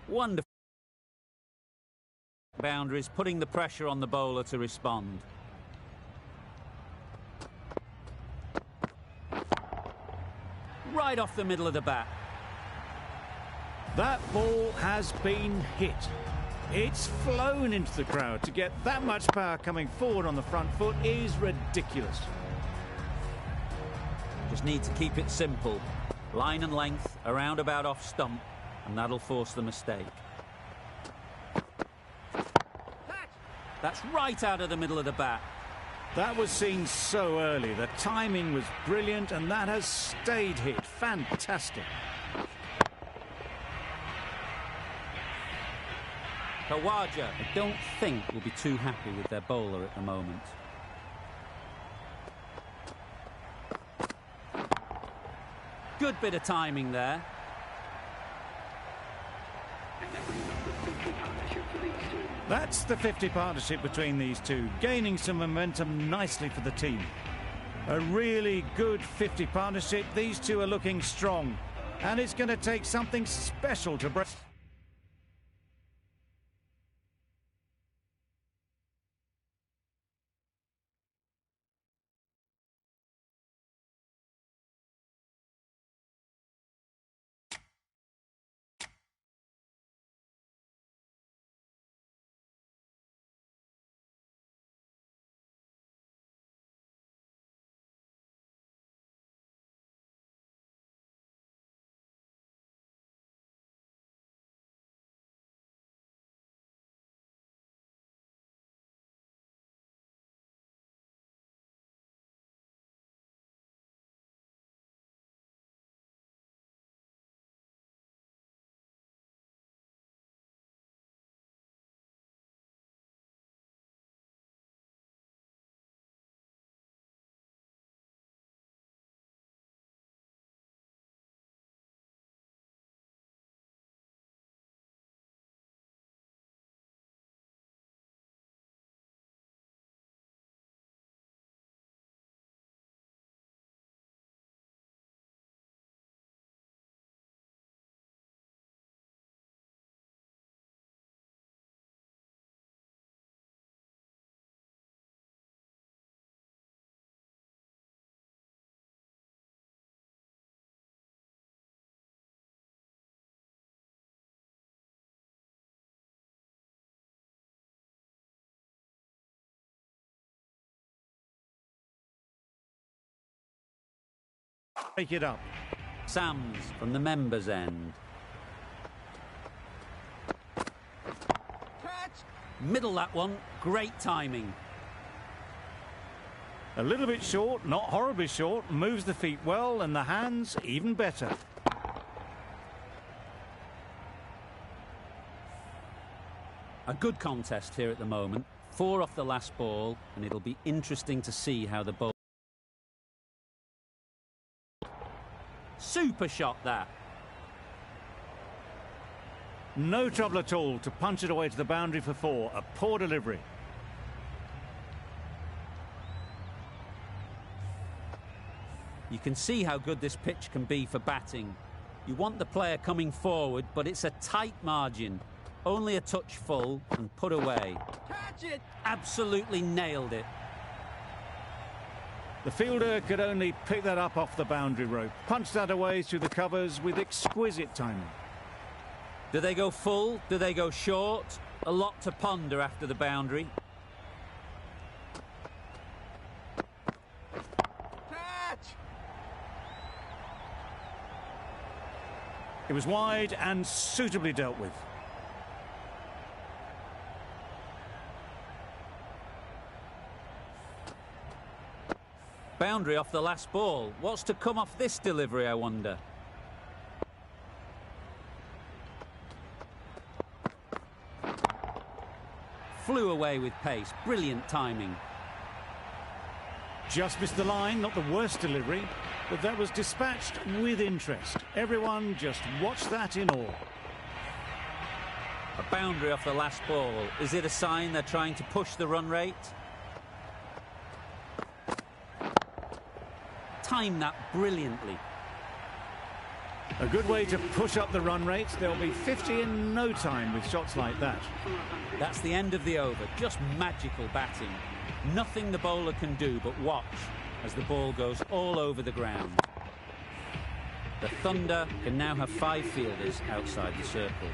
Wonderful. Boundaries, putting the pressure on the bowler to respond. Right off the middle of the bat. That ball has been hit. It's flown into the crowd. To get that much power coming forward on the front foot is ridiculous. Just need to keep it simple. Line and length, around about off stump, and that'll force the mistake. That's right out of the middle of the bat. That was seen so early. The timing was brilliant, and that has stayed hit. Fantastic. Khawaja, I don't think, will be too happy with their bowler at the moment. Good bit of timing there. That's the 50 partnership between these two, gaining some momentum nicely for the team. A really good 50 partnership. These two are looking strong, and it's going to take something special to break. Take it up. Sams from the members' end. Catch! Middle that one. Great timing. A little bit short, not horribly short. Moves the feet well, and the hands even better. A good contest here at the moment. 4 off the last ball, and it'll be interesting to see how the ball... Super shot, that. No trouble at all to punch it away to the boundary for 4. A poor delivery. You can see how good this pitch can be for batting. You want the player coming forward, but it's a tight margin. Only a touch full and put away. Catch it! Absolutely nailed it. The fielder could only pick that up off the boundary rope. Punched that away through the covers with exquisite timing. Do they go full? Do they go short? A lot to ponder after the boundary. Catch! It was wide and suitably dealt with. Boundary off the last ball. What's to come off this delivery, I wonder? Flew away with pace. Brilliant timing. Just missed the line, not the worst delivery, but that was dispatched with interest. Everyone just watched that in awe. A boundary off the last ball. Is it a sign they're trying to push the run rate? Timed that brilliantly. A good way to push up the run rate. There'll be 50 in no time with shots like that. That's the end of the over. Just magical batting. Nothing the bowler can do but watch as the ball goes all over the ground. The Thunder can now have 5 fielders outside the circle.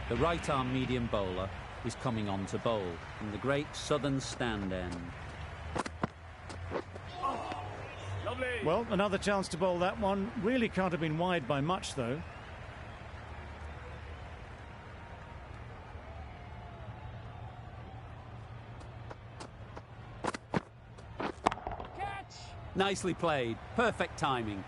The right-arm medium bowler is coming on to bowl in the great southern stand end. Well, another chance to bowl that one. Really can't have been wide by much, though. Catch! Nicely played. Perfect timing.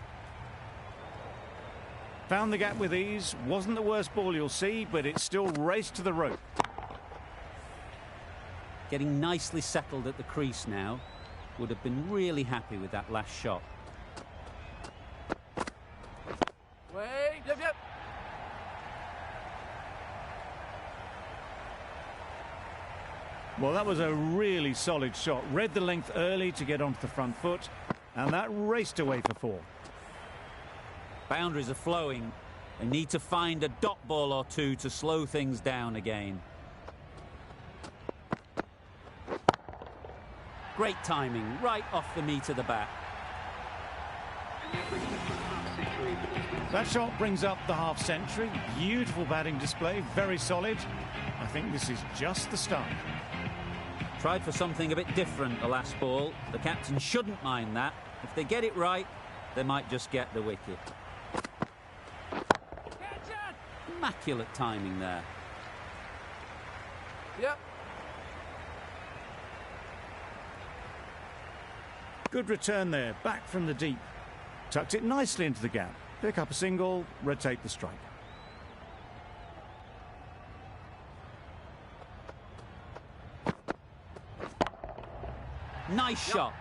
Found the gap with ease. Wasn't the worst ball you'll see, but it still raced to the rope. Getting nicely settled at the crease now. Would have been really happy with that last shot. Wait, yep. Well, that was a really solid shot. Read the length early to get onto the front foot, and that raced away for 4. Boundaries are flowing. They need to find a dot ball or two to slow things down again. Great timing, right off the meat of the bat. That shot brings up the half-century. Beautiful batting display, very solid. I think this is just the start. Tried for something a bit different the last ball. The captain shouldn't mind that. If they get it right, they might just get the wicket. Immaculate timing there. Yep. Good return there, back from the deep. Tucked it nicely into the gap. Pick up a single, rotate the strike. Nice shot.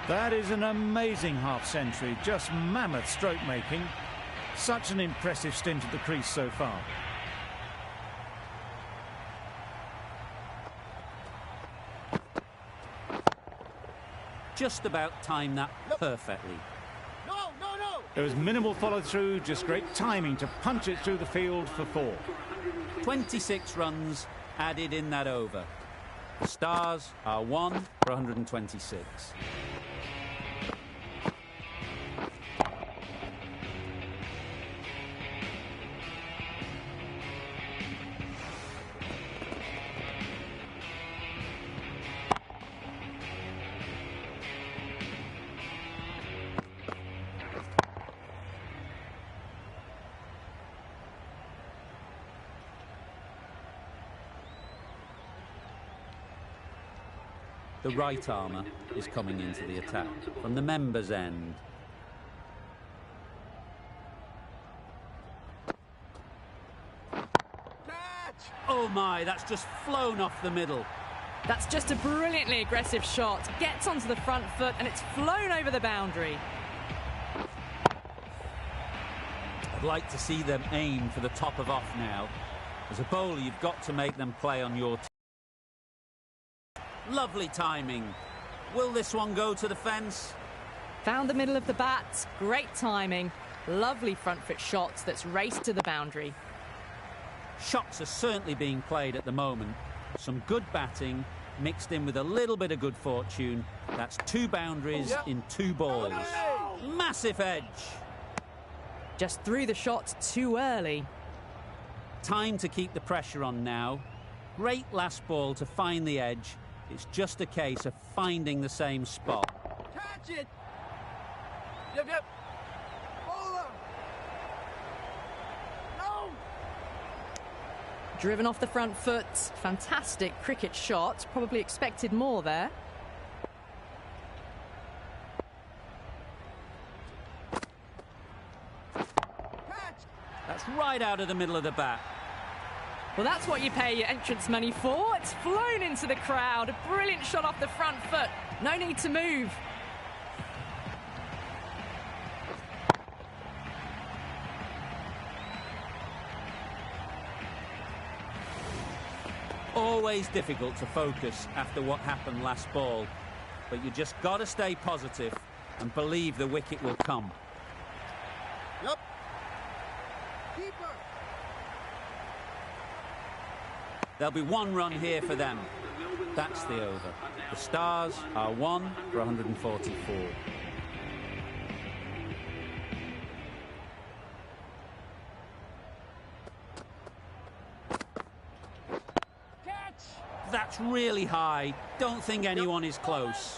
That is an amazing half-century, just mammoth stroke making. Such an impressive stint at the crease so far. Just about timed that perfectly. No. There was minimal follow-through, just great timing to punch it through the field for 4. 26 runs added in that over. The Stars are 1 for 126. The right armour is coming into the attack from the members' end. Catch! Oh my, that's just flown off the middle. That's just a brilliantly aggressive shot. Gets onto the front foot and it's flown over the boundary. I'd like to see them aim for the top of off now. As a bowler, you've got to make them play on your team. Lovely timing. Will this one go to the fence? Found the middle of the bat. Great timing. Lovely front foot shot that's raced to the boundary. Shots are certainly being played at the moment. Some good batting mixed in with a little bit of good fortune. That's 2 boundaries in 2 balls. Massive edge. Just threw the shot too early. Time to keep the pressure on now. Great last ball to find the edge. It's just a case of finding the same spot. Catch it! Yep. Bowler! No! Driven off the front foot. Fantastic cricket shot. Probably expected more there. Catch! That's right out of the middle of the bat. Well, that's what you pay your entrance money for. It's flown into the crowd. A brilliant shot off the front foot. No need to move. Always difficult to focus after what happened last ball, but you just got to stay positive. and believe the wicket will come. Yep. Keeper. There'll be one run here for them. That's the over. The Stars are 1 for 144. Catch. That's really high. Don't think anyone is close.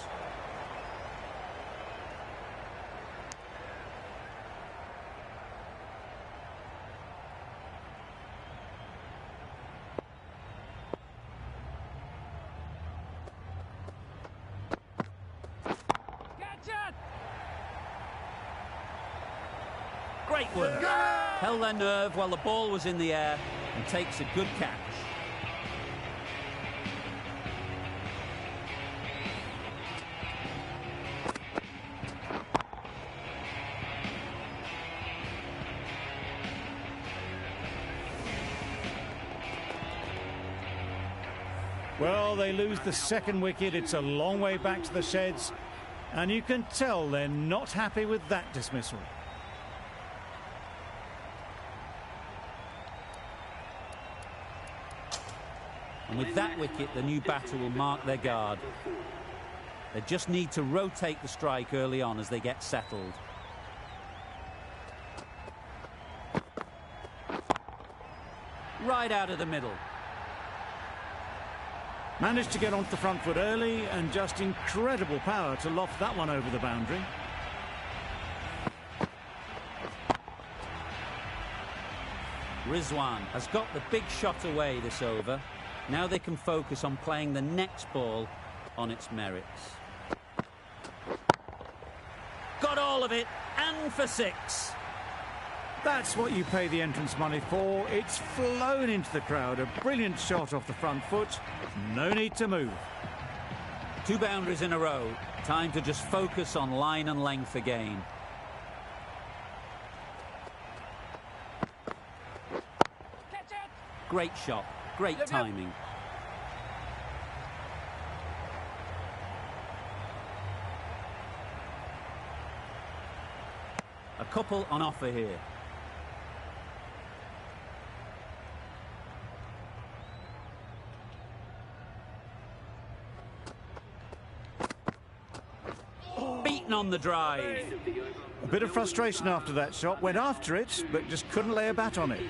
Great work. Held their nerve while the ball was in the air and takes a good catch. Well, they lose the second wicket. It's a long way back to the sheds, and you can tell they're not happy with that dismissal. And with that wicket, the new batter will mark their guard. They just need to rotate the strike early on as they get settled. Right out of the middle. Managed to get onto the front foot early, and just incredible power to loft that one over the boundary. Rizwan has got the big shot away this over. Now they can focus on playing the next ball on its merits. Got all of it, and for 6. That's what you pay the entrance money for. It's flown into the crowd. A brilliant shot off the front foot. No need to move. 2 boundaries in a row. Time to just focus on line and length again. Catch it. Great shot. Great timing. A couple on offer here. Beaten on the drive. A bit of frustration after that shot. Went after it, but just couldn't lay a bat on it.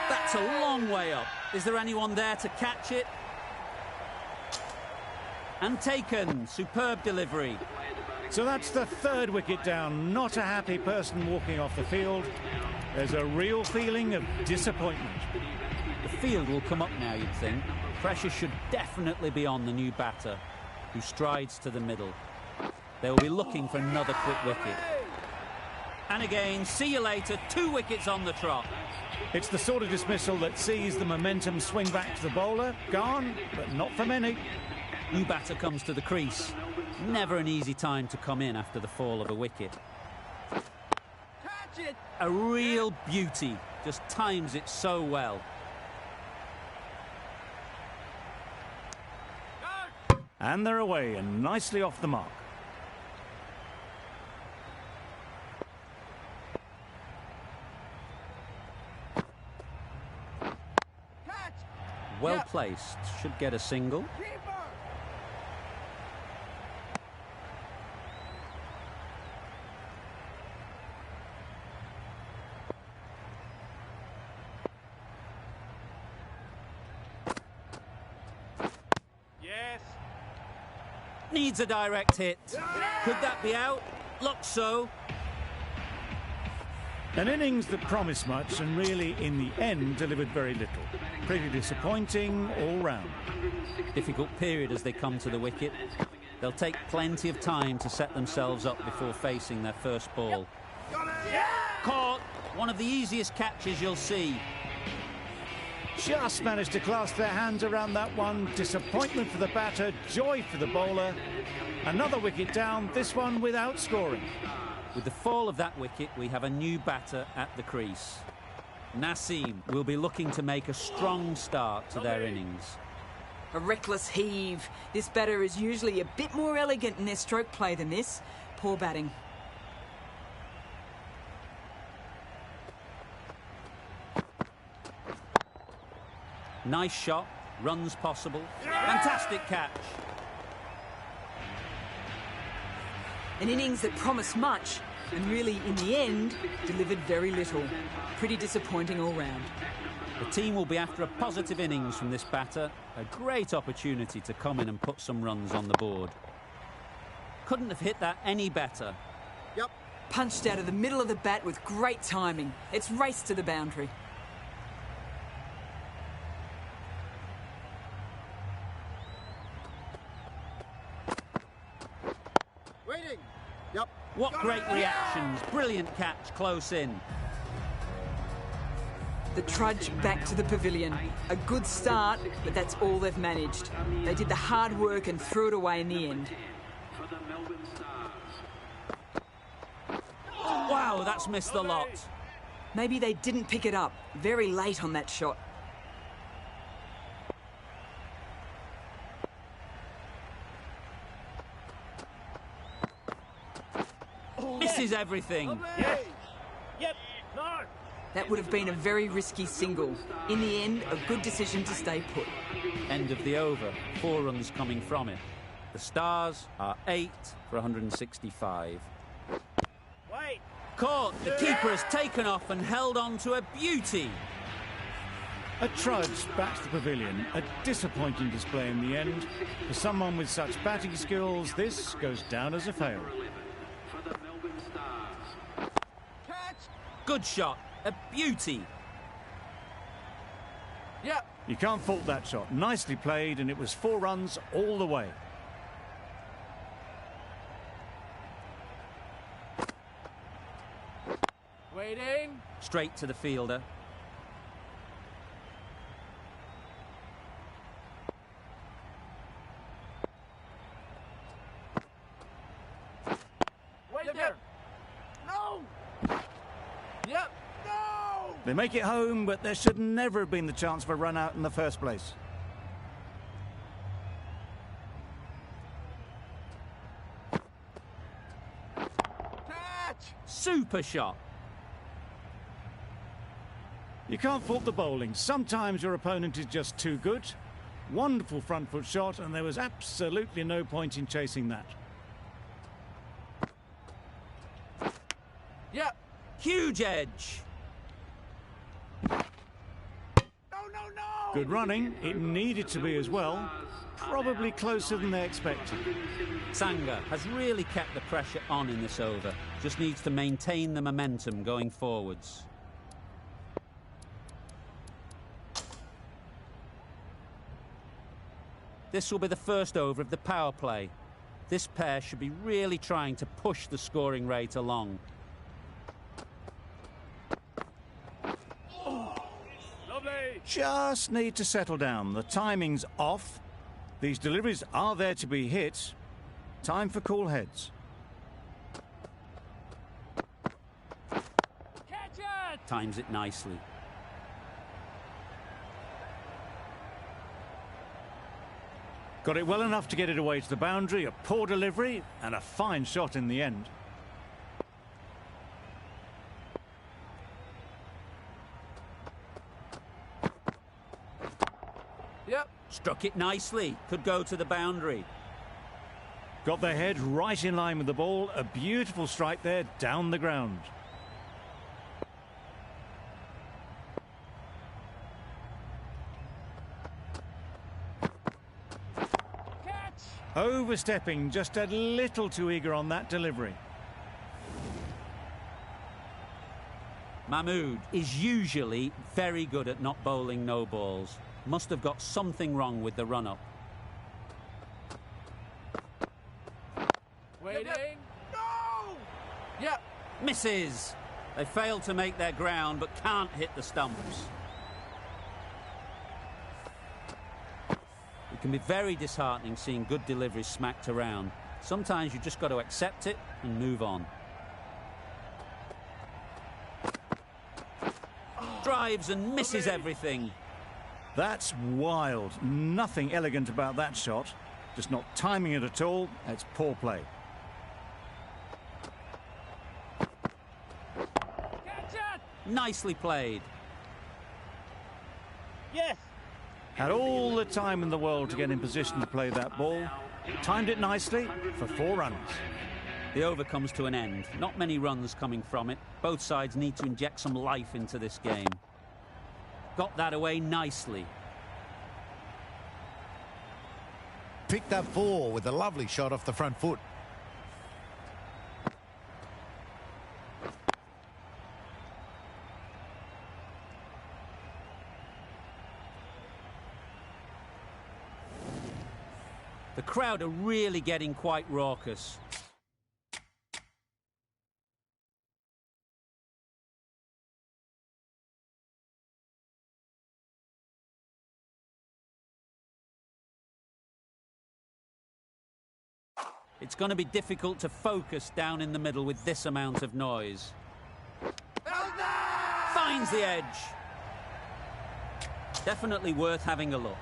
That's a long way up. Is there anyone there to catch it? And taken. Superb delivery. So that's the 3rd wicket down. Not a happy person walking off the field. There's a real feeling of disappointment. The field will come up now, you'd think. Pressure should definitely be on the new batter, who strides to the middle. They will be looking for another quick wicket. And again, see you later. 2 wickets on the trot. It's the sort of dismissal that sees the momentum swing back to the bowler. Gone, but not for many. New batter comes to the crease. Never an easy time to come in after the fall of a wicket. Catch it. A real beauty. Just times it so well. And they're away and nicely off the mark. Catch. Well placed. Should get a single. Keeper. Yes. Needs a direct hit. Could that be out? Looks so. An innings that promised much and really, in the end, delivered very little. Pretty disappointing all round. Difficult period as they come to the wicket. They'll take plenty of time to set themselves up before facing their first ball. Got it. Caught. One of the easiest catches you'll see. Just managed to clasp their hands around that one. Disappointment for the batter, joy for the bowler. Another wicket down, this one without scoring. With the fall of that wicket, we have a new batter at the crease. Naseem will be looking to make a strong start to their innings. A reckless heave. This batter is usually a bit more elegant in their stroke play than this. Poor batting. Nice shot, runs possible. Fantastic catch. An innings that promised much and really, in the end, delivered very little. Pretty disappointing all round. The team will be after a positive innings from this batter. A great opportunity to come in and put some runs on the board. Couldn't have hit that any better. Yep. Punched out of the middle of the bat with great timing. It's raced to the boundary. Waiting. Yep. What great reactions. Brilliant catch close in. The trudge back to the pavilion. A good start, but that's all they've managed. They did the hard work and threw it away in the end. Wow, that's missed the lot. Maybe they didn't pick it up. Very late on that shot. Misses everything. Yes. Yep. No. That would have been a very risky single. In the end, a good decision to stay put. End of the over. 4 runs coming from it. The Stars are 8 for 165. Wait. Caught. The keeper has taken off and held on to a beauty. A trudge back to the pavilion. A disappointing display in the end. For someone with such batting skills, this goes down as a fail. Catch. Good shot. A beauty. Yep. You can't fault that shot. Nicely played, and it was 4 runs all the way. Waiting. Straight to the fielder. Wait there. No. Yep. No. They make it home, but there should never have been the chance for a run out in the first place. Catch. Super shot. You can't fault the bowling. Sometimes your opponent is just too good. Wonderful front foot shot, and there was absolutely no point in chasing that. Yep. Huge edge. No. No. No. Good running. It needed to be as well. Probably closer than they expected. Sangha has really kept the pressure on in this over. Just needs to maintain the momentum going forwards. This will be the first over of the power play. This pair should be really trying to push the scoring rate along. Lovely. Just need to settle down. The timing's off. These deliveries are there to be hit. Time for cool heads. Catch it. Times it nicely. Got it well enough to get it away to the boundary. A poor delivery and a fine shot in the end. Yep. Struck it nicely. Could go to the boundary. Got their head right in line with the ball. A beautiful strike there down the ground. Catch. Overstepping, just a little too eager on that delivery. Mahmood is usually very good at not bowling no balls. Must have got something wrong with the run-up. Waiting. No. Yep. Misses. They failed to make their ground but can't hit the stumps. It can be very disheartening seeing good deliveries smacked around. Sometimes you just got to accept it and move on. Drives and misses everything. That's wild. Nothing elegant about that shot. Just not timing it at all. It's poor play. Catch it! Nicely played. Yes! Had all the time in the world to get in position to play that ball. Timed it nicely for 4 runs. The over comes to an end. Not many runs coming from it. Both sides need to inject some life into this game. Got that away nicely. Picked up 4 with a lovely shot off the front foot. The crowd are really getting quite raucous. It's going to be difficult to focus down in the middle with this amount of noise. Finds the edge. Definitely worth having a look.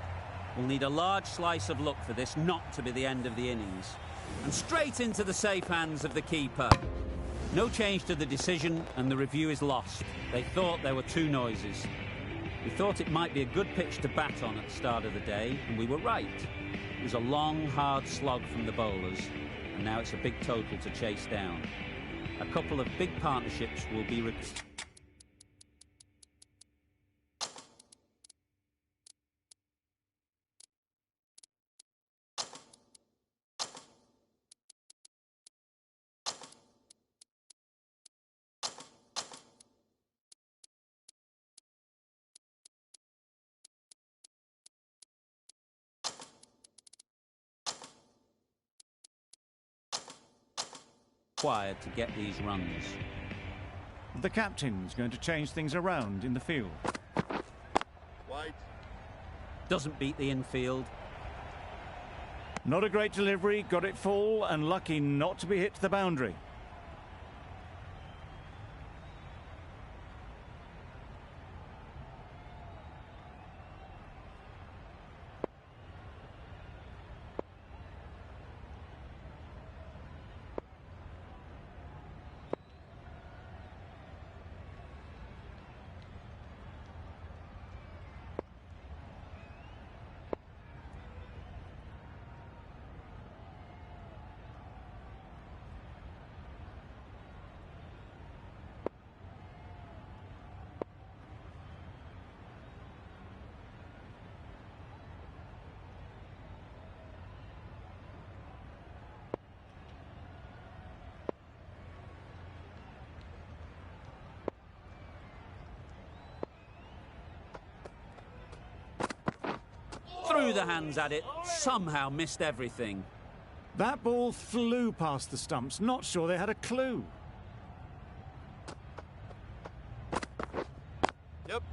We'll need a large slice of luck for this not to be the end of the innings. And straight into the safe hands of the keeper. No change to the decision and the review is lost. They thought there were 2 noises. We thought it might be a good pitch to bat on at the start of the day, and we were right. It was a long, hard slog from the bowlers, and now it's a big total to chase down. A couple of big partnerships will be required. To get these runs. The captain's going to change things around in the field. White. Doesn't beat the infield. Not a great delivery, got it full and lucky not to be hit to the boundary. Threw the hands at it, somehow missed everything. That ball flew past the stumps, not sure they had a clue. Yep.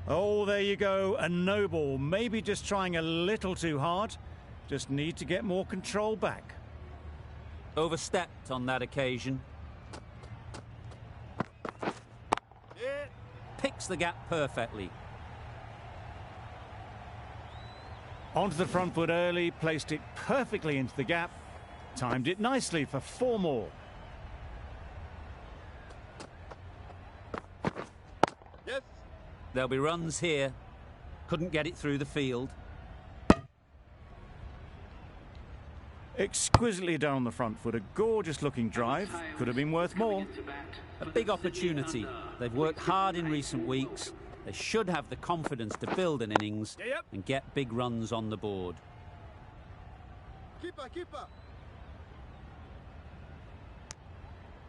Oh, there you go, a no ball. Maybe just trying a little too hard. Just need to get more control back. Overstepped on that occasion. Yeah. Picks the gap perfectly. Onto the front foot early, placed it perfectly into the gap. Timed it nicely for 4 more. Yes. There'll be runs here. Couldn't get it through the field. Exquisitely down the front foot, a gorgeous looking drive. Could have been worth more. A big opportunity. They've worked hard in recent weeks. They should have the confidence to build an innings and get big runs on the board. Keeper.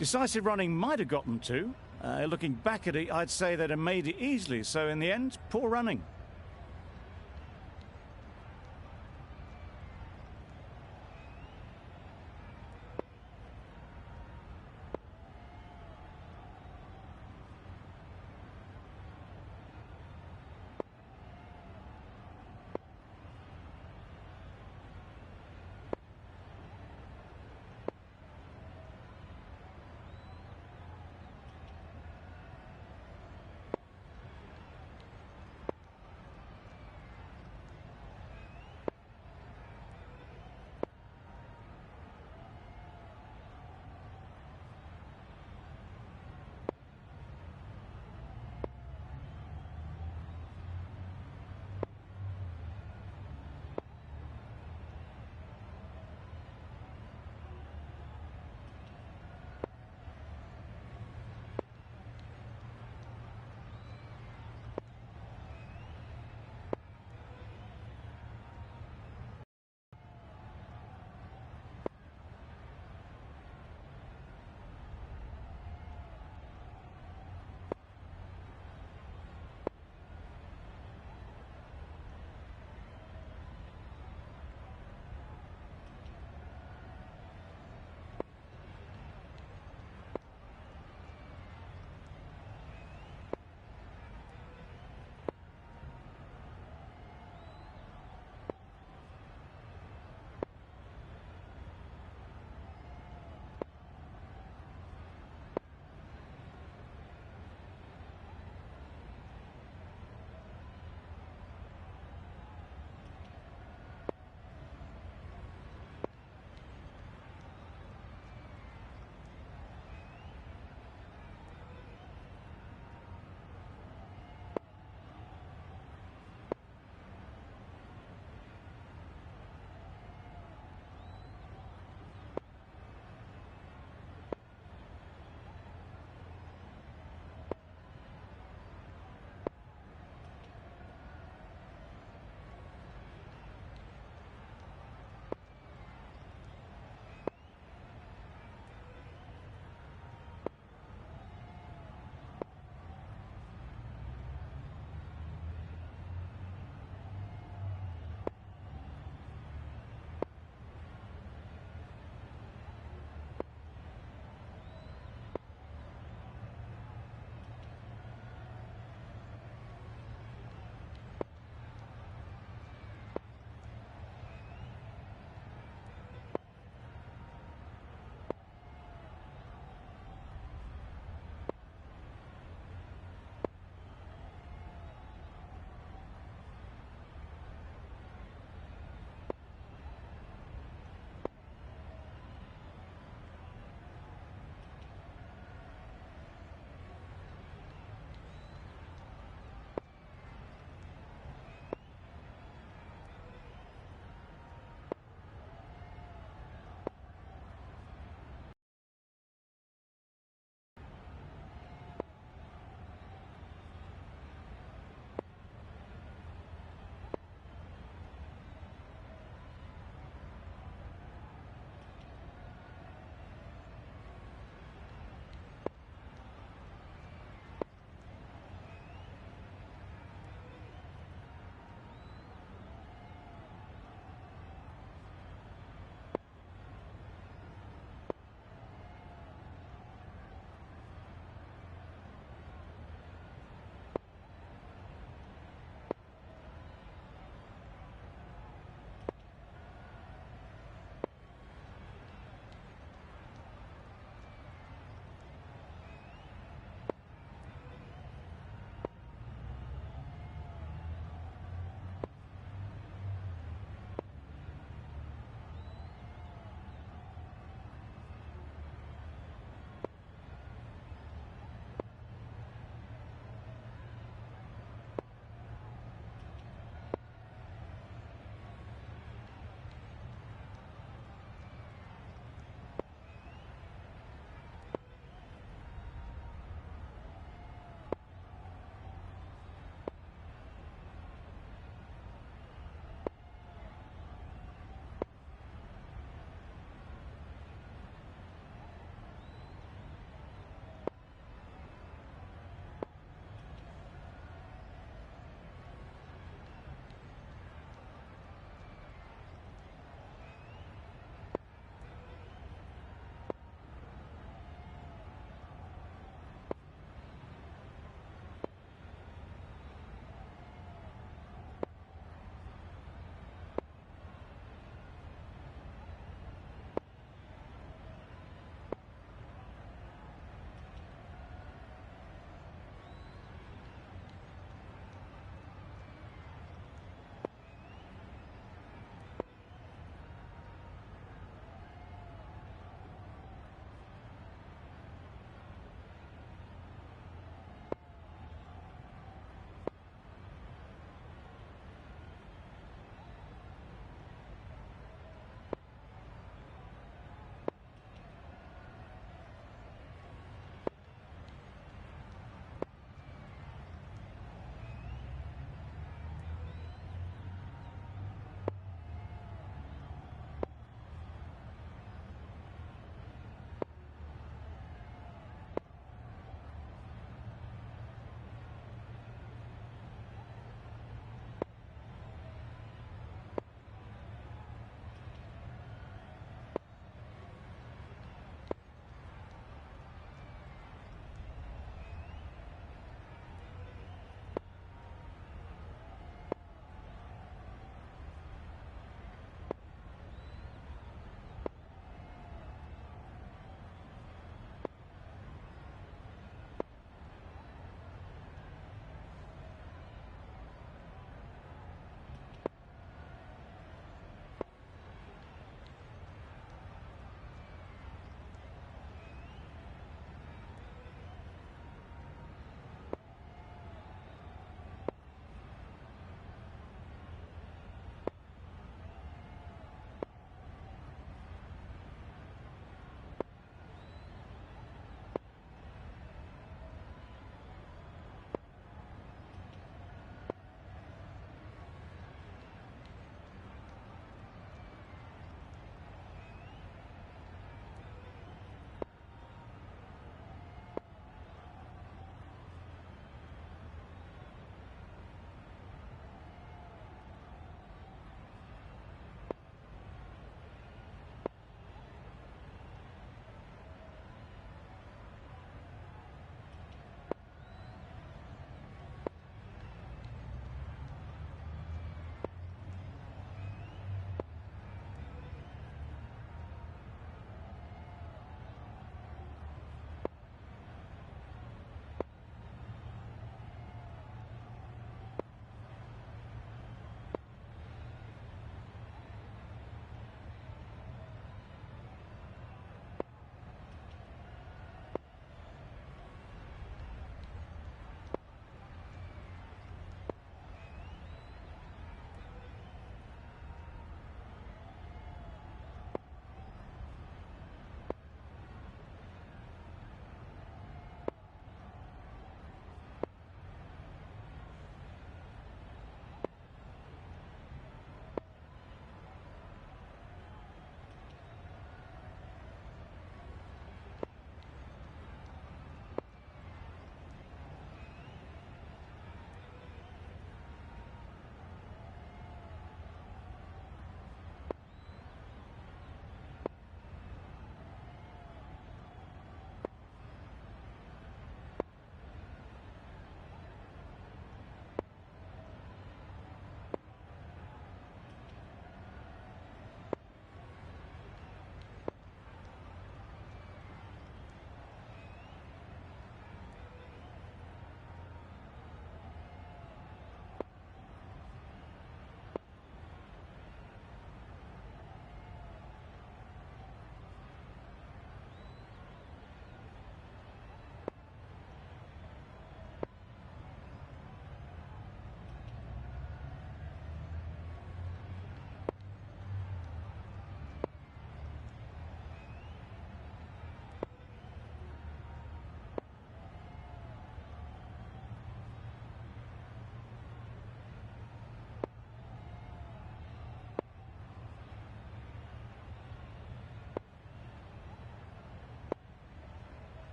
Decisive running might have got them to. Looking back at it, I'd say they'd have made it easily. So in the end, poor running.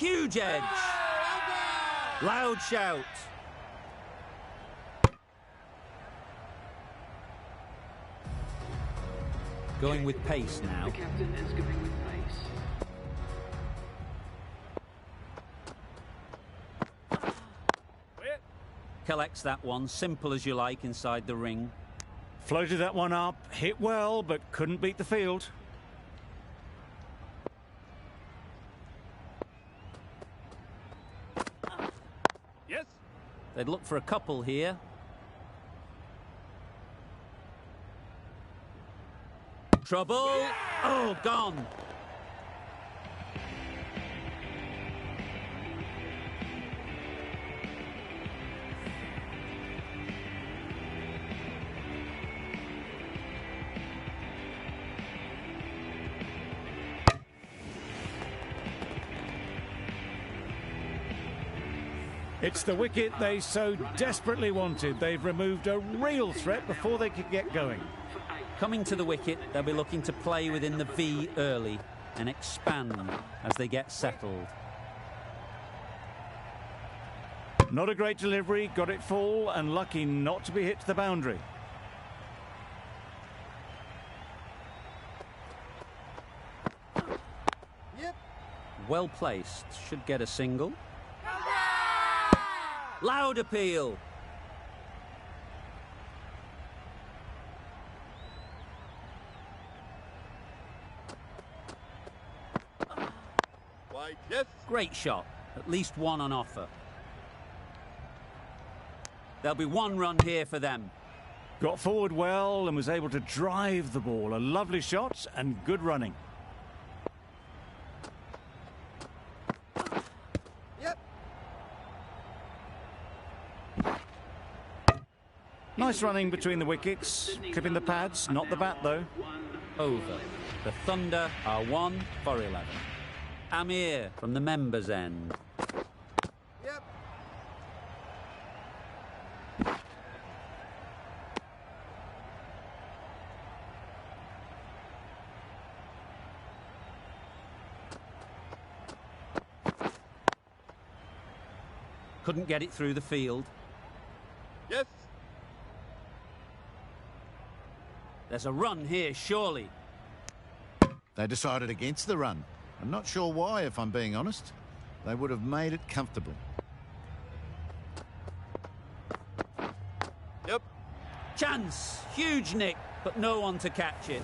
huge edge. Loud shout. Going with pace now. The captain is going with pace. Collects that one, simple as you like, inside the ring. Floated that one up, hit well, but couldn't beat the field. Yes. They'd look for a couple here. Trouble. Oh, gone. It's the wicket they so desperately wanted. They've removed a real threat before they could get going. Coming to the wicket, they'll be looking to play within the V early and expand as they get settled. Not a great delivery, got it full and lucky not to be hit to the boundary. Yep. Well placed, should get a single. Loud appeal. Wide. Yes. Great shot, at least one on offer. There'll be one run here for them. Got forward well and was able to drive the ball. A lovely shot and good running. Yep. Nice running between the wickets, clipping the pads, not the bat though. Over. The Thunder are 1 for 11. Amir from the members' end. Yep. Couldn't get it through the field. Yes. There's a run here, surely. They decided against the run. I'm not sure why, if I'm being honest. They would have made it comfortable. Yep. Chance. Huge nick, but no one to catch it.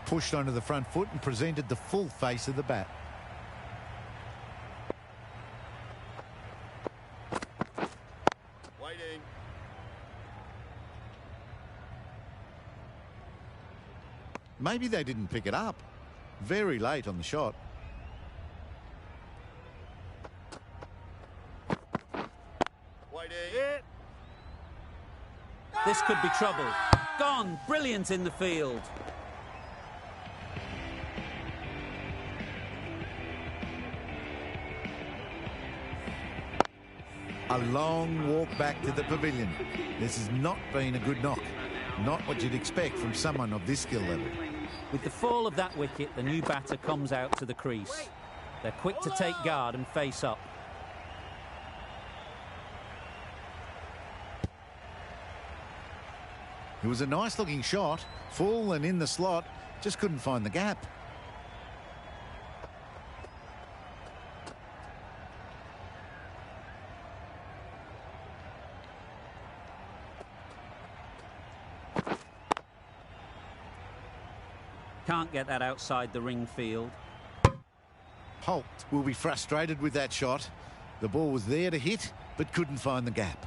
Pushed onto the front foot and presented the full face of the bat. Waiting. Maybe they didn't pick it up. Very late on the shot. Waiting. Hit. This could be trouble. Gone. Brilliant in the field. A long walk back to the pavilion. This has not been a good knock. Not what you'd expect from someone of this skill level. With the fall of that wicket, the new batter comes out to the crease. They're quick to take guard and face up. It was a nice looking shot, full and in the slot, just couldn't find the gap. Can't get that outside the ring field. Holt will be frustrated with that shot. The ball was there to hit, but couldn't find the gap.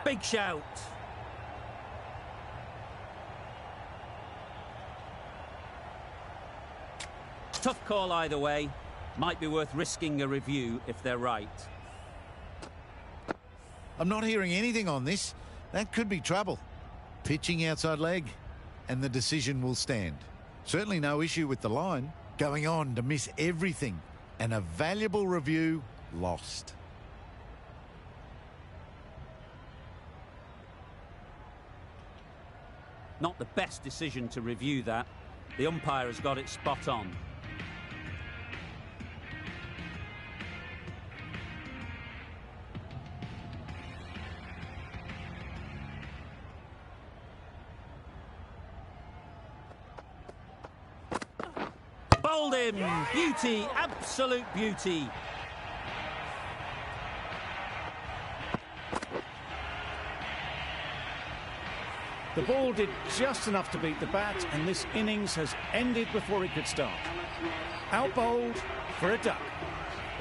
Big shout. Tough call either way. Might be worth risking a review if they're right. I'm not hearing anything on this. That could be trouble. Pitching outside leg, and the decision will stand. Certainly no issue with the line. Going on to miss everything, and a valuable review lost. Not the best decision to review that. The umpire has got it spot on. Bowled him! Beauty! Absolute beauty! The ball did just enough to beat the bat, and this innings has ended before it could start. Out bowled for a duck.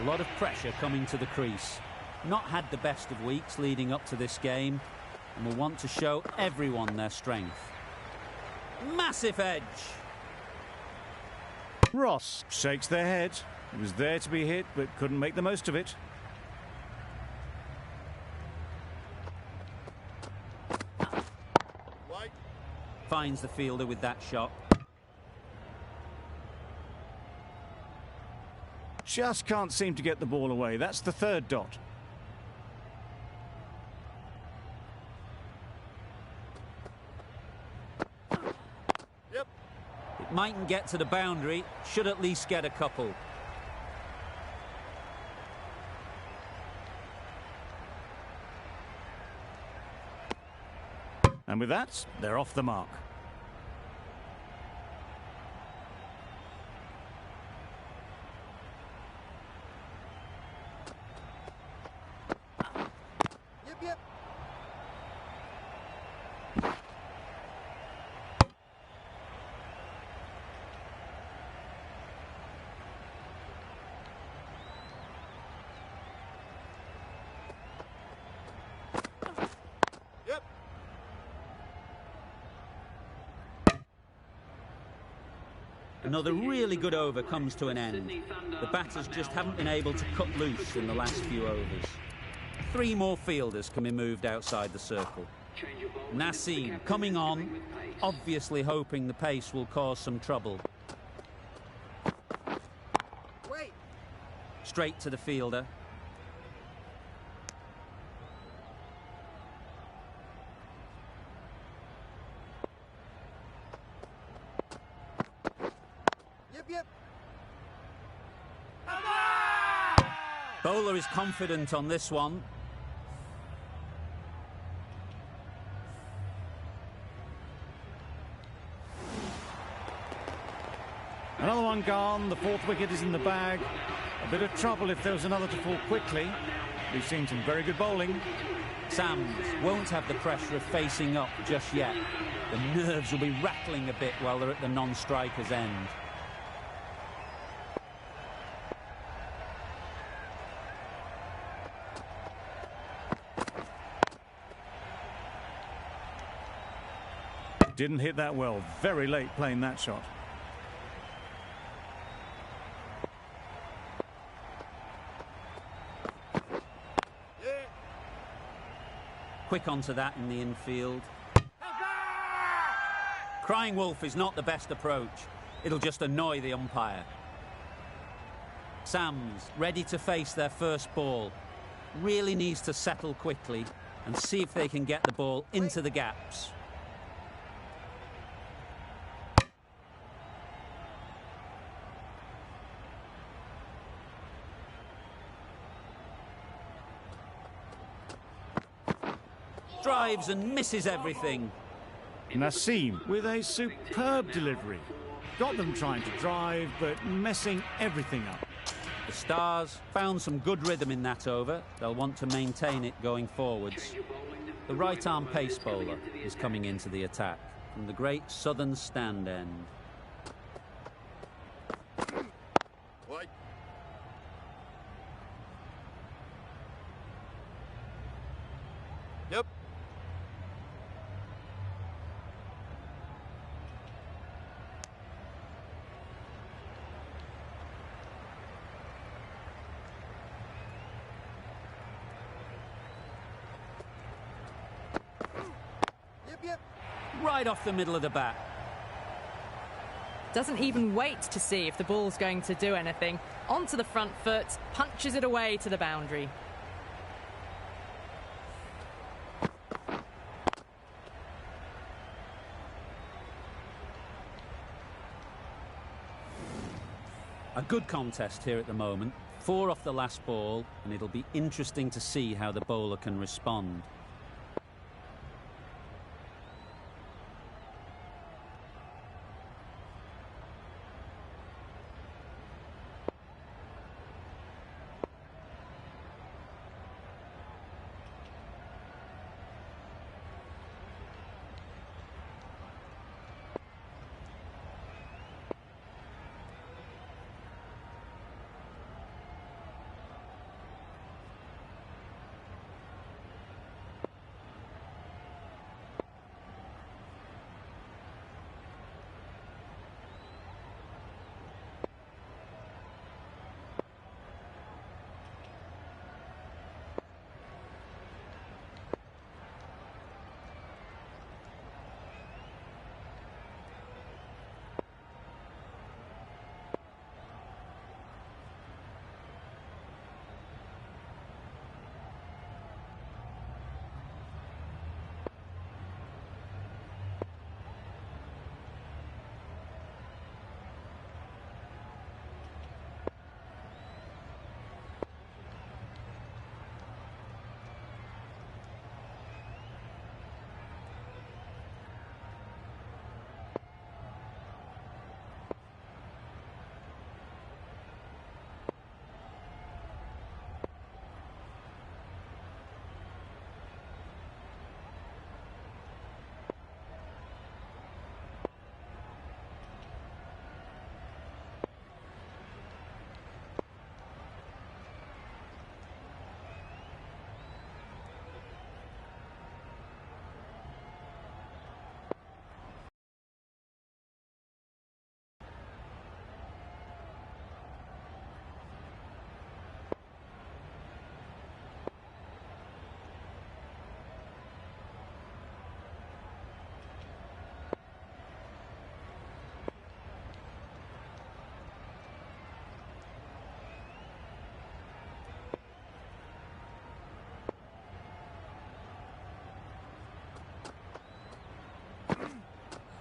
A lot of pressure coming to the crease. Not had the best of weeks leading up to this game, and will want to show everyone their strength. Massive edge! Ross shakes their head. It was there to be hit, but couldn't make the most of it. White. Finds the fielder with that shot. Just can't seem to get the ball away. That's the third dot. Yep. It mightn't get to the boundary, should at least get a couple. And with that, they're off the mark. Yep, yep. Yep. Another really good over comes to an end. The batters just haven't been able to cut loose in the last few overs. 3 more fielders can be moved outside the circle. Nassim coming on, obviously hoping the pace will cause some trouble. Wait. Straight to the fielder. Yep, yep. Bowler is confident on this one. Another one gone. The 4th wicket is in the bag. A bit of trouble if there was another to fall quickly. We've seen some very good bowling. Sams won't have the pressure of facing up just yet. The nerves will be rattling a bit while they're at the non-striker's end. Didn't hit that well. Very late playing that shot. Yeah. Quick onto that in the infield. Crying wolf is not the best approach. It'll just annoy the umpire. Sams ready to face their first ball. Really needs to settle quickly and see if they can get the ball into the gaps. Drives and misses everything. Nassim with a superb delivery. Got them trying to drive, but messing everything up. The Stars found some good rhythm in that over. They'll want to maintain it going forwards. The right-arm pace bowler is coming into the attack from the great southern stand end. White. Yep. Yip, yip. Right off the middle of the bat. Doesn't even wait to see if the ball's going to do anything. Onto the front foot, punches it away to the boundary. A good contest here at the moment. 4 off the last ball, and it'll be interesting to see how the bowler can respond.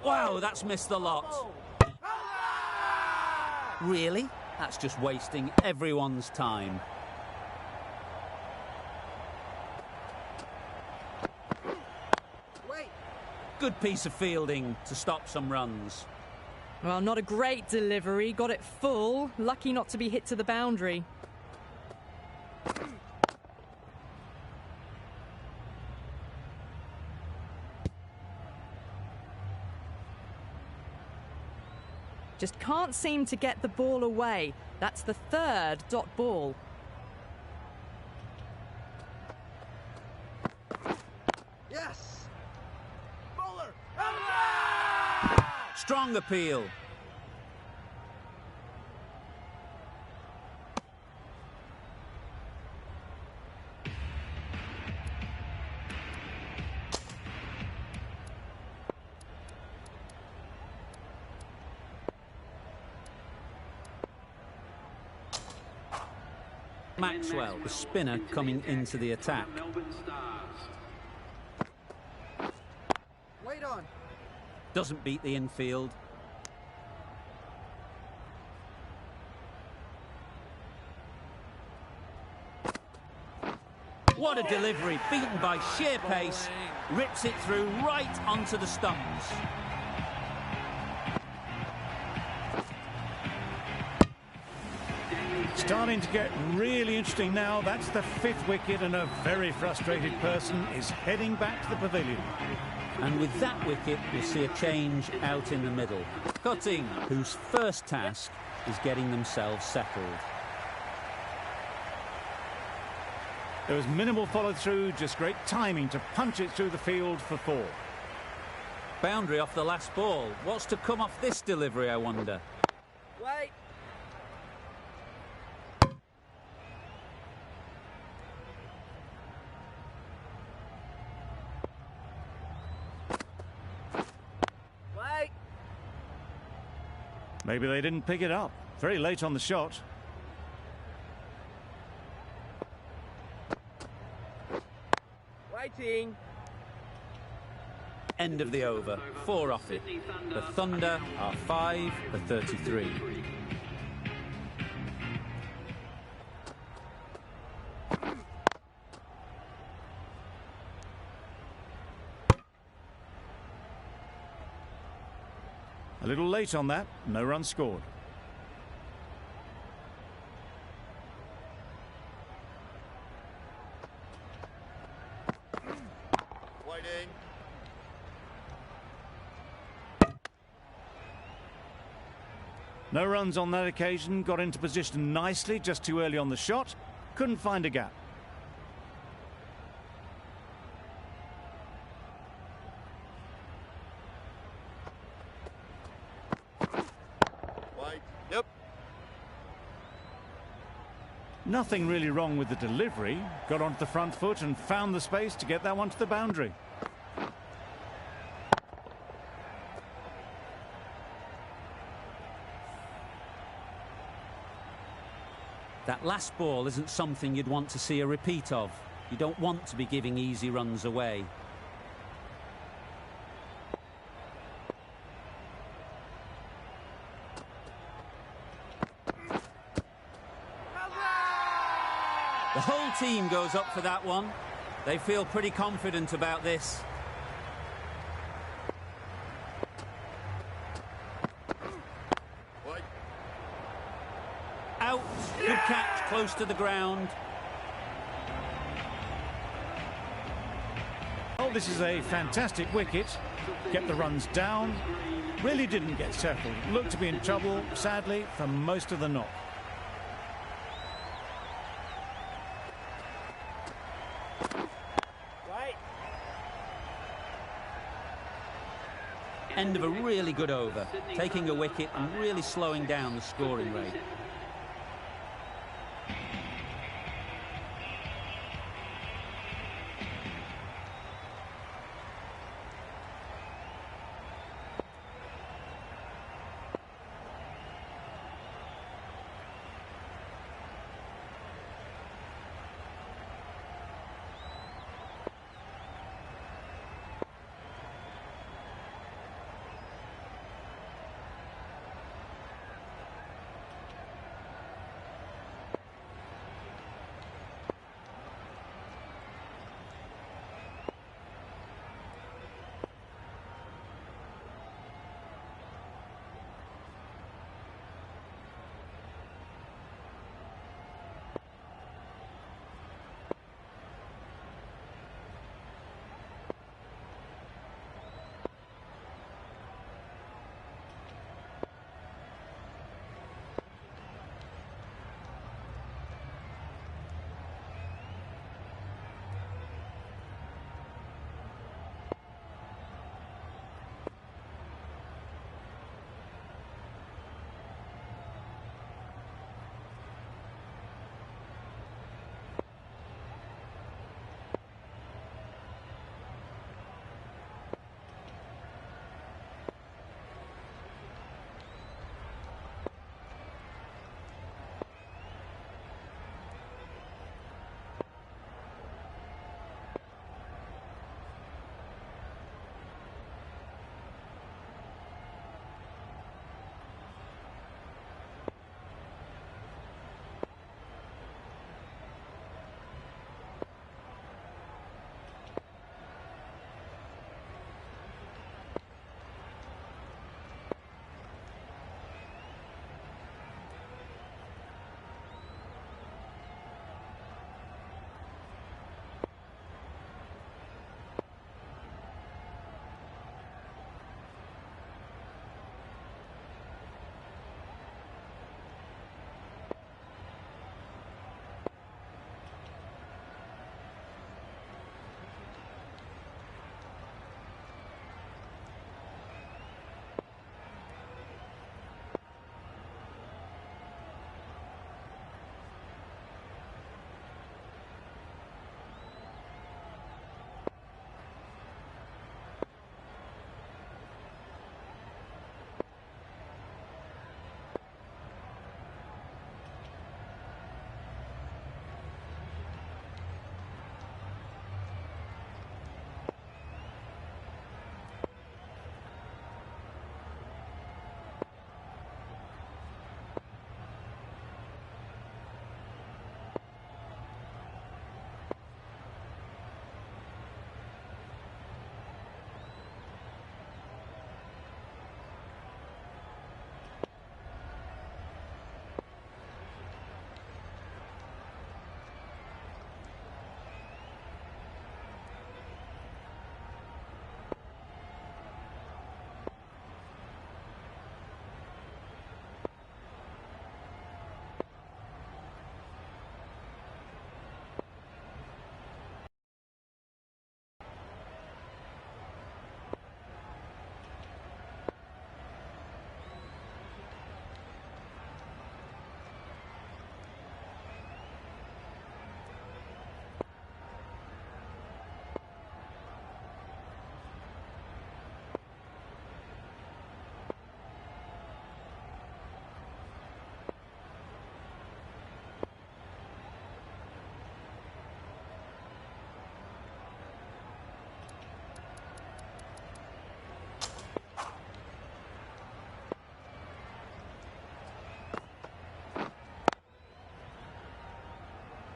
Wow, that's missed the lot. Really? That's just wasting everyone's time. Wait. Good piece of fielding to stop some runs. Well, not a great delivery. Got it full. Lucky not to be hit to the boundary. Just can't seem to get the ball away. That's the 3rd dot ball. Yes. Bowler. Strong appeal. Maxwell, the spinner, coming into the attack. Melbourne Stars. Wait on. Doesn't beat the infield. What a delivery, beaten by sheer pace, rips it through right onto the stumps. Starting to get really interesting now. That's the 5th wicket, and a very frustrated person is heading back to the pavilion. And with that wicket, we'll see a change out in the middle. Cutting, whose first task is getting themselves settled. There was minimal follow-through, just great timing to punch it through the field for 4. Boundary off the last ball. What's to come off this delivery, I wonder? Wait. Maybe they didn't pick it up. Very late on the shot. Waiting. End of the over. 4 off it. The Thunder are 5 for 33. A little late on that. No run scored. Waiting. No runs on that occasion. Got into position nicely, just too early on the shot. Couldn't find a gap. Wait. Yep. Nothing really wrong with the delivery. Got onto the front foot and found the space to get that one to the boundary. That last ball isn't something you'd want to see a repeat of. You don't want to be giving easy runs away. The whole team goes up for that one. They feel pretty confident about this. Wait. Out. Good catch, close to the ground. Oh, this is a fantastic wicket. Kept the runs down. Really didn't get settled. Looked to be in trouble, sadly, for most of the knock. End of a really good over. Taking a wicket and really slowing down the scoring rate.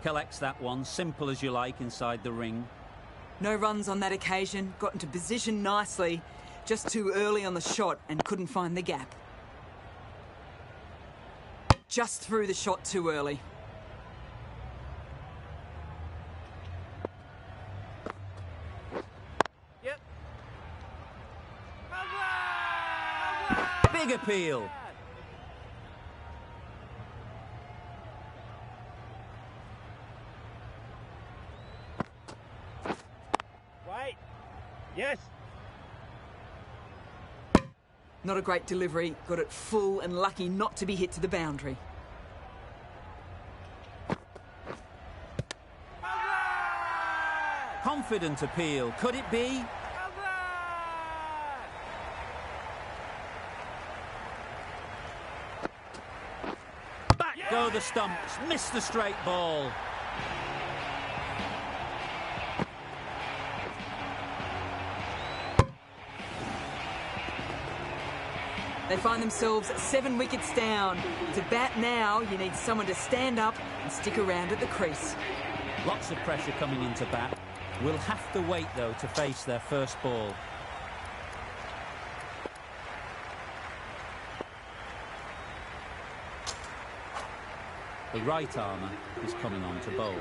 collects that one, simple as you like, inside the ring. No runs on that occasion, got into position nicely, just too early on the shot and couldn't find the gap. Just threw the shot too early. Yep. Big appeal. Wait. Yes. Not a great delivery, got it full and lucky not to be hit to the boundary. Confident appeal. Could it be? Back go the stumps. Missed the straight ball. They find themselves 7 wickets down. To bat now, you need someone to stand up and stick around at the crease. Lots of pressure coming into bat. Will have to wait, though, to face their first ball. The right armour is coming on to bowl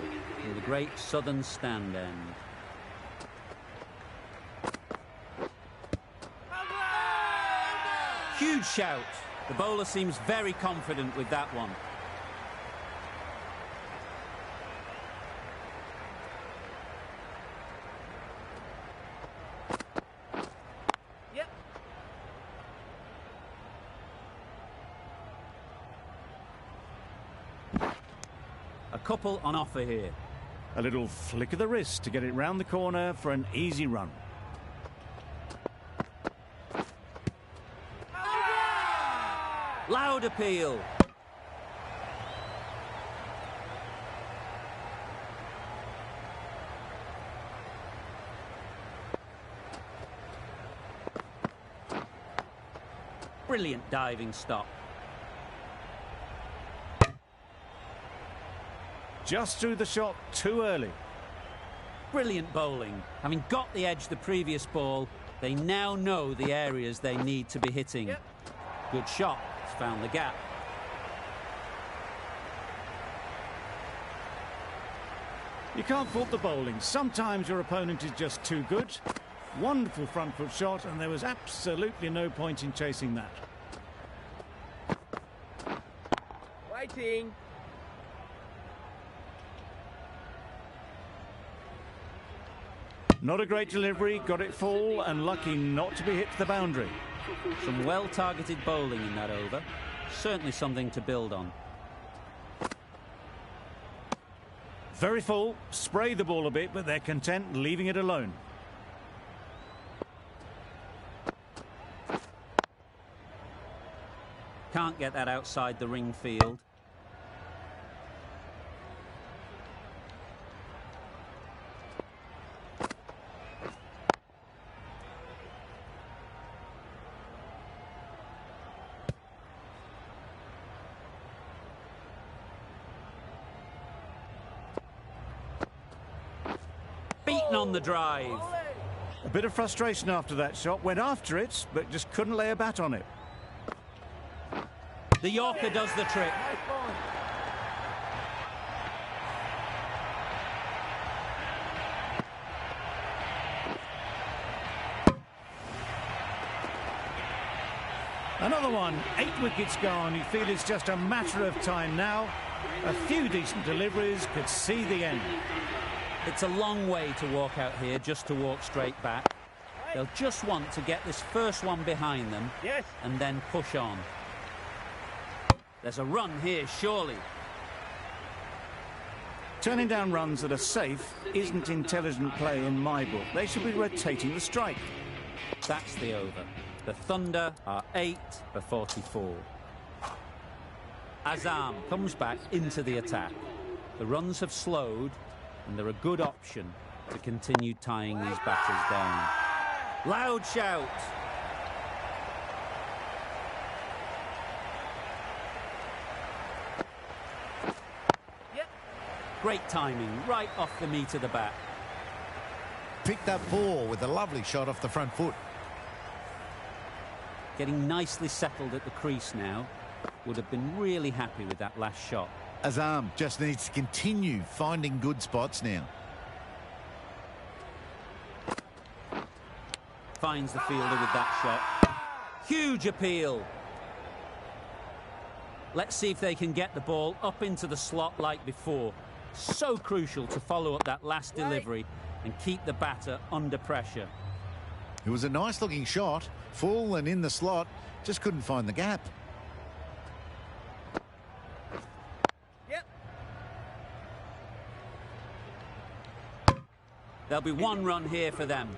in the great southern stand end. Huge shout. The bowler seems very confident with that one. Yep. A couple on offer here. A little flick of the wrist to get it round the corner for an easy run. Loud appeal. Brilliant diving stop. Just threw the shot too early. Brilliant bowling. Having got the edge the previous ball, they now know the areas they need to be hitting. Yep. Good shot. It's found the gap. You can't fault the bowling. Sometimes your opponent is just too good. Wonderful front foot shot, and there was absolutely no point in chasing that. Waiting. Not a great delivery, got it full and lucky not to be hit to the boundary. Some well-targeted bowling in that over. Certainly something to build on. Very full, sprayed the ball a bit, but they're content leaving it alone. Can't get that outside the ring field. Beaten on the drive. A bit of frustration after that shot, went after it, but just couldn't lay a bat on it. The Yorker does the trick. Another one, 8 wickets gone. You feel it's just a matter of time now. A few decent deliveries could see the end. It's a long way to walk out here just to walk straight back. They'll just want to get this first one behind them Yes. and then push on. There's a run here, surely. Turning down runs that are safe isn't intelligent play in my book. They should be rotating the strike. That's the over. The Thunder are 8 for 44. Azam comes back into the attack. The runs have slowed, and they're a good option to continue tying these batters down. Loud shout. Yep. Great timing, right off the meat of the bat. Picked up 4 with a lovely shot off the front foot. Getting nicely settled at the crease now. Would have been really happy with that last shot. Azam just needs to continue finding good spots now. Finds the fielder with that shot. Huge appeal. Let's see if they can get the ball up into the slot like before. So crucial to follow up that last delivery and keep the batter under pressure. It was a nice looking shot, full and in the slot, just couldn't find the gap. Yep. There'll be 1 run here for them.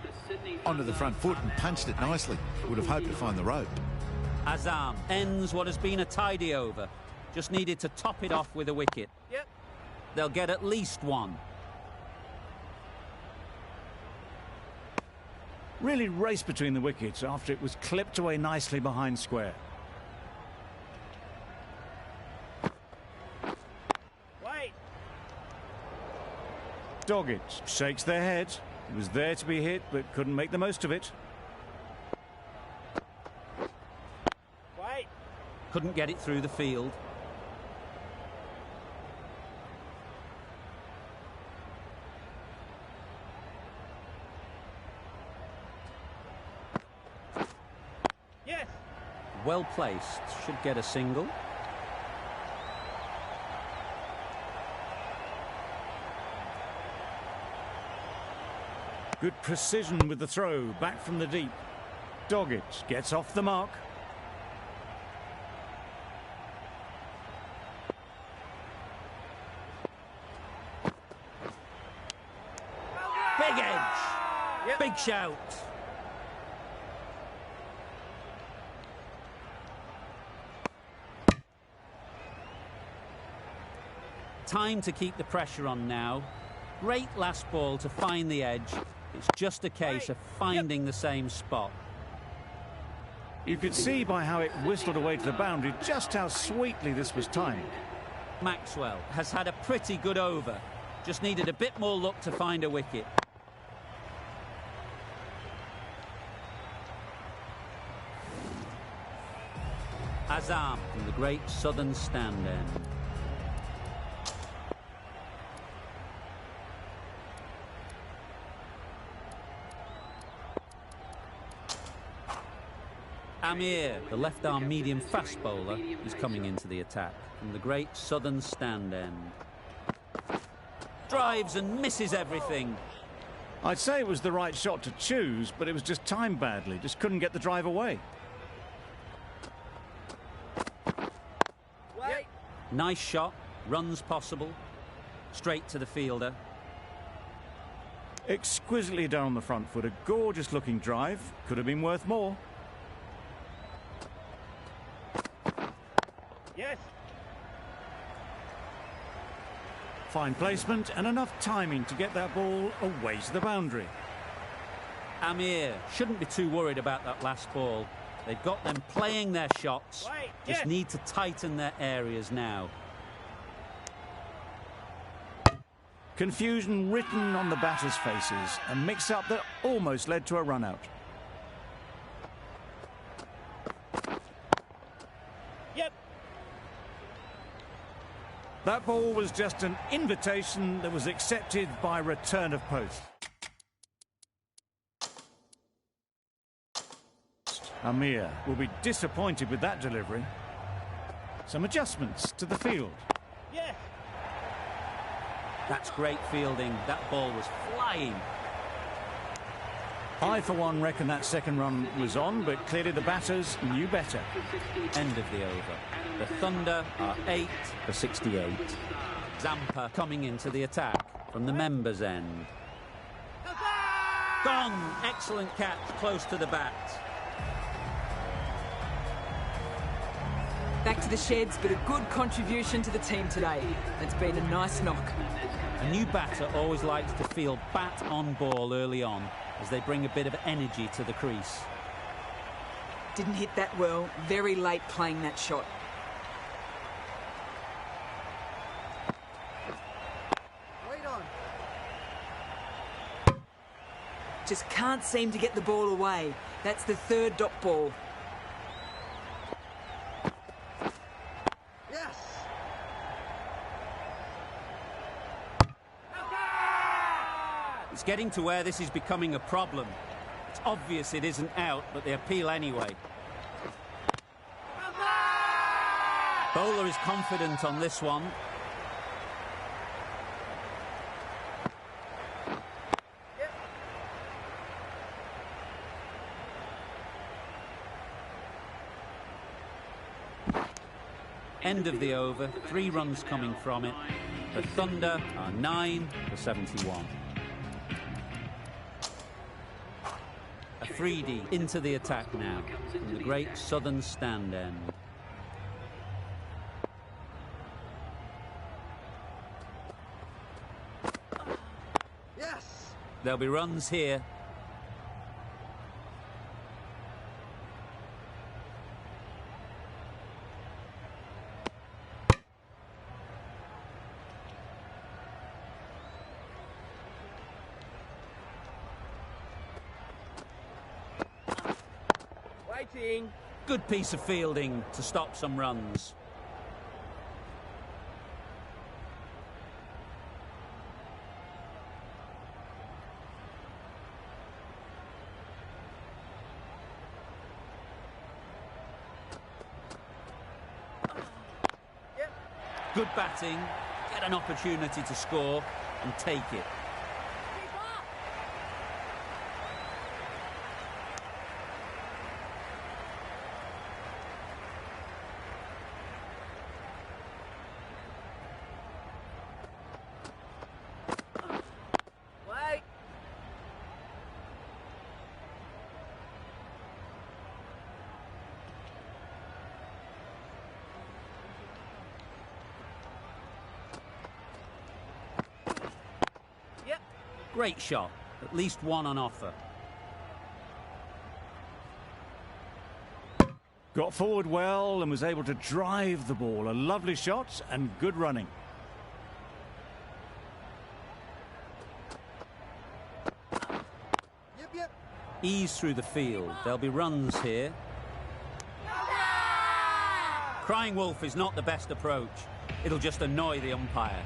Onto the front foot and punched it nicely. Would have hoped to find the rope. Azam ends what has been a tidy over. Just needed to top it off with a wicket. Yep. They'll get at least 1. Really raced between the wickets after it was clipped away nicely behind square. Wait. Doggett shakes their head. It was there to be hit, but couldn't make the most of it. Wait. Couldn't get it through the field. Yes. Well placed. Should get a single. Good precision with the throw, back from the deep. Doggett gets off the mark. Big edge. Yep. Big shout. Time to keep the pressure on now. Great last ball to find the edge. It's just a case of finding the same spot. You could see by how it whistled away to the boundary just how sweetly this was timed. Maxwell has had a pretty good over. Just needed a bit more luck to find a wicket. Azam from the great southern stand end. Amir, the left-arm medium fast bowler, is coming into the attack from the great southern stand end. Drives and misses everything. I'd say it was the right shot to choose, but it was just timed badly. Just couldn't get the drive away. Wait. Nice shot, runs possible. Straight to the fielder. Exquisitely done on the front foot. A gorgeous looking drive. Could have been worth more. Yes. Fine placement and enough timing to get that ball away to the boundary. Amir shouldn't be too worried about that last ball. They've got them playing their shots. Wait, Just yes. need to tighten their areas now. Confusion written on the batters' faces. A mix-up that almost led to a run-out. Yep. That ball was just an invitation that was accepted by return of post. Amir will be disappointed with that delivery. Some adjustments to the field. Yes. That's great fielding. That ball was flying. I, for one, reckon that second run was on, but clearly the batters knew better. End of the over. The Thunder are 8 for 68. Zampa coming into the attack from the members' end. Gone! Excellent catch, close to the bat. Back to the sheds, but a good contribution to the team today. It's been a nice knock. A new batter always likes to feel bat on ball early on as they bring a bit of energy to the crease. Didn't hit that well. Very late playing that shot. Just can't seem to get the ball away. That's the third dot ball. Yes. It's getting to where this is becoming a problem. It's obvious it isn't out, but they appeal anyway. Bowler is confident on this one. End of the over, 3 runs coming from it. The Thunder are 9 for 71. A 3D into the attack now from the great southern stand end. Yes. There'll be runs here. Waiting. Good piece of fielding to stop some runs. Yep. Good batting, get an opportunity to score and take it. Wait. Yep. Great shot, at least one on offer. Got forward well and was able to drive the ball. A lovely shot and good running. Yep. Ease through the field, there'll be runs here. Crying wolf is not the best approach. It'll just annoy the umpire.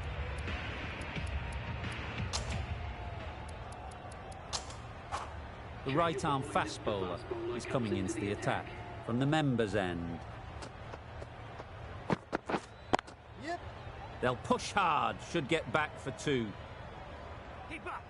The right-arm fast bowler is coming into the attack from the members' end. Yep. They'll push hard, should get back for 2. Keep up.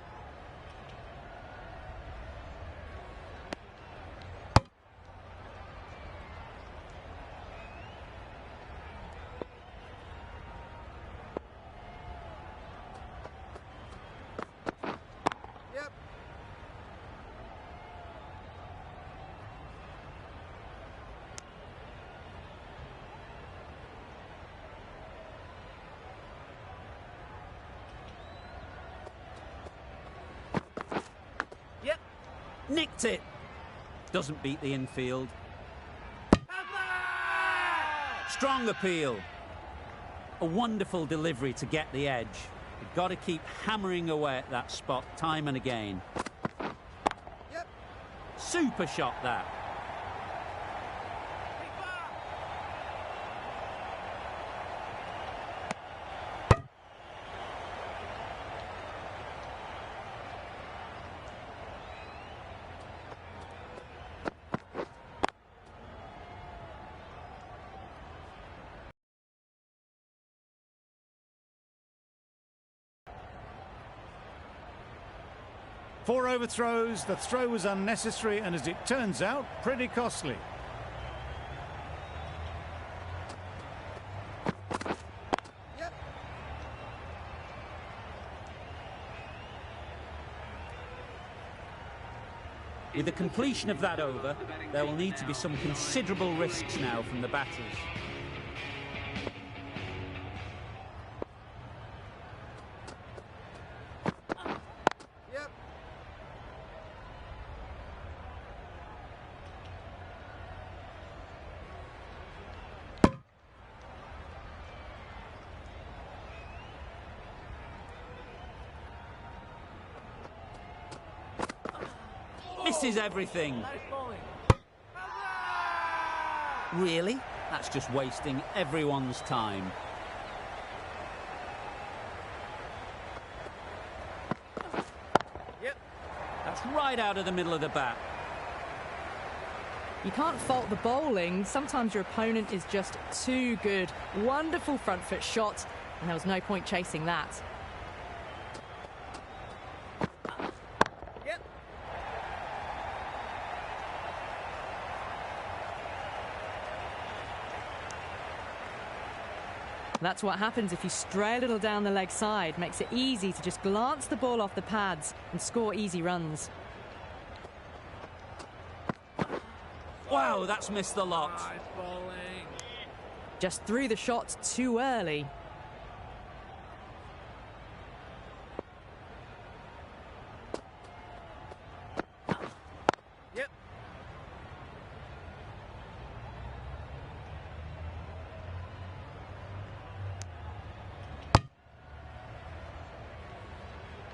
Yep. Yep. Nicked it. Doesn't beat the infield. Strong appeal. A wonderful delivery to get the edge. You've got to keep hammering away at that spot time and again. Yep. Super shot that. Keep up. Four overthrows, the throw was unnecessary and, as it turns out, pretty costly. Yep. With the completion of that over, there will need to be some considerable risks now from the batters. Yep. misses everything. Really? That's just wasting everyone's time. Yep. That's right out of the middle of the bat. You can't fault the bowling. Sometimes your opponent is just too good. Wonderful front foot shot, and there was no point chasing that. Yep. That's what happens if you stray a little down the leg side. Makes it easy to just glance the ball off the pads and score easy runs. Wow, that's missed the lot. Just threw the shot too early. Yep.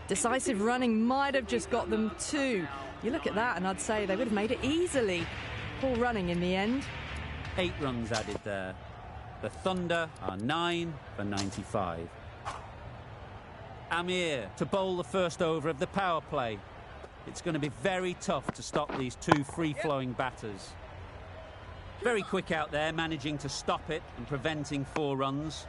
Decisive running might have just got them two. You look at that and I'd say they would have made it easily. Poor running in the end. 8 runs added there. The Thunder are 9 for 95. Amir to bowl the first over of the power play. It's going to be very tough to stop these two free-flowing batters. Very quick out there, managing to stop it and preventing 4 runs.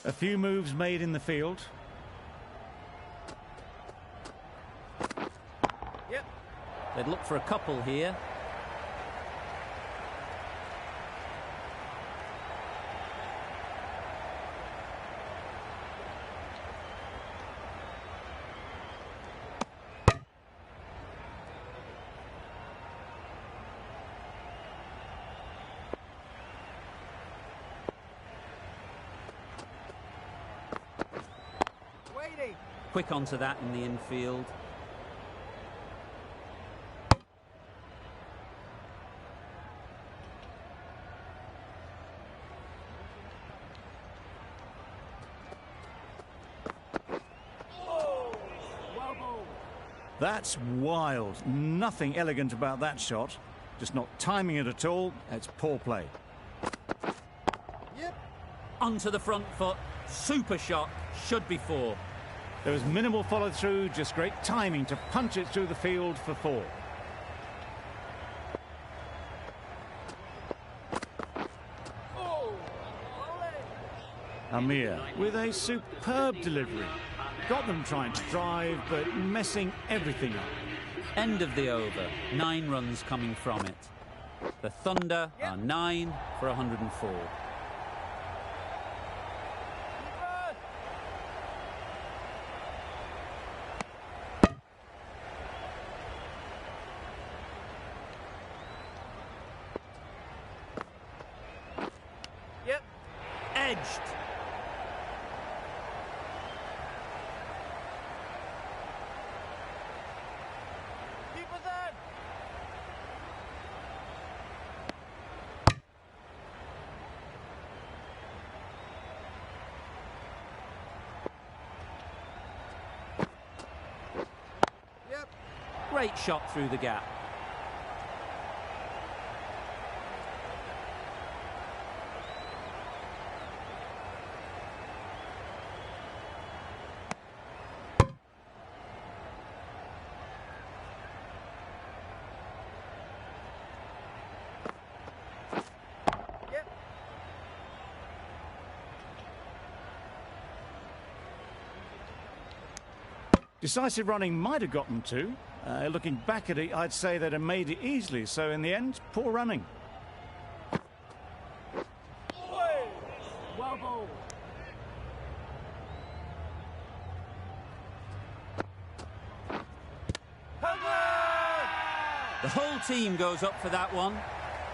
A few moves made in the field. Yep. They'd look for a couple here. Waiting. Quick onto that in the infield. That's wild. Nothing elegant about that shot. Just not timing it at all. It's poor play. Yep. Onto the front foot. Super shot. Should be 4. There was minimal follow-through, just great timing to punch it through the field for 4. Amir with a superb delivery. Got them trying to drive, but messing everything up. End of the over. 9 runs coming from it. The Thunder are 9 for 104. Yep. Edged. Keep us in. Yep. Great shot through the gap. Yep. Decisive running might have gotten 2. Looking back at it, I'd say they'd have made it easily. So in the end, poor running. Well bowled. The whole team goes up for that one.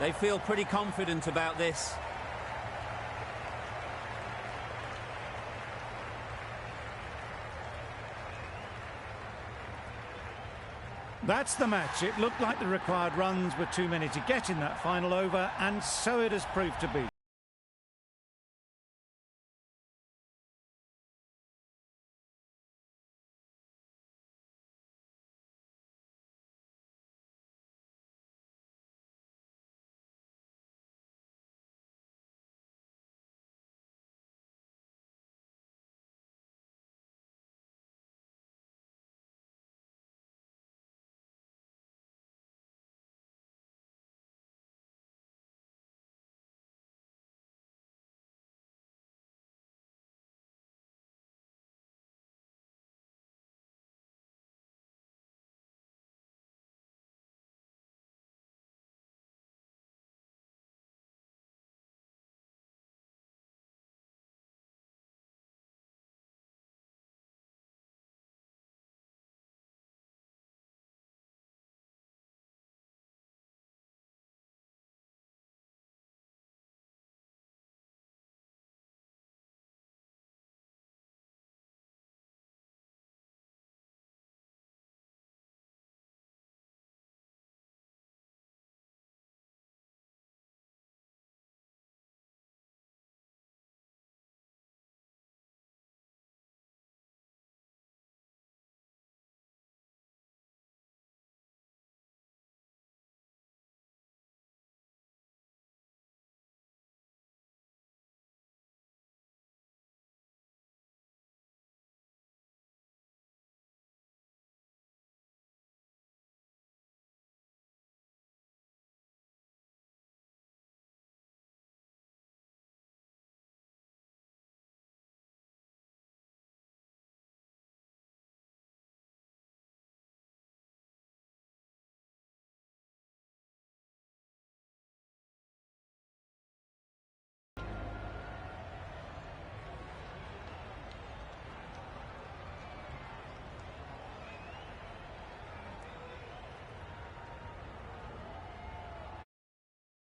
They feel pretty confident about this. That's the match. It looked like the required runs were too many to get in that final over, and so it has proved to be.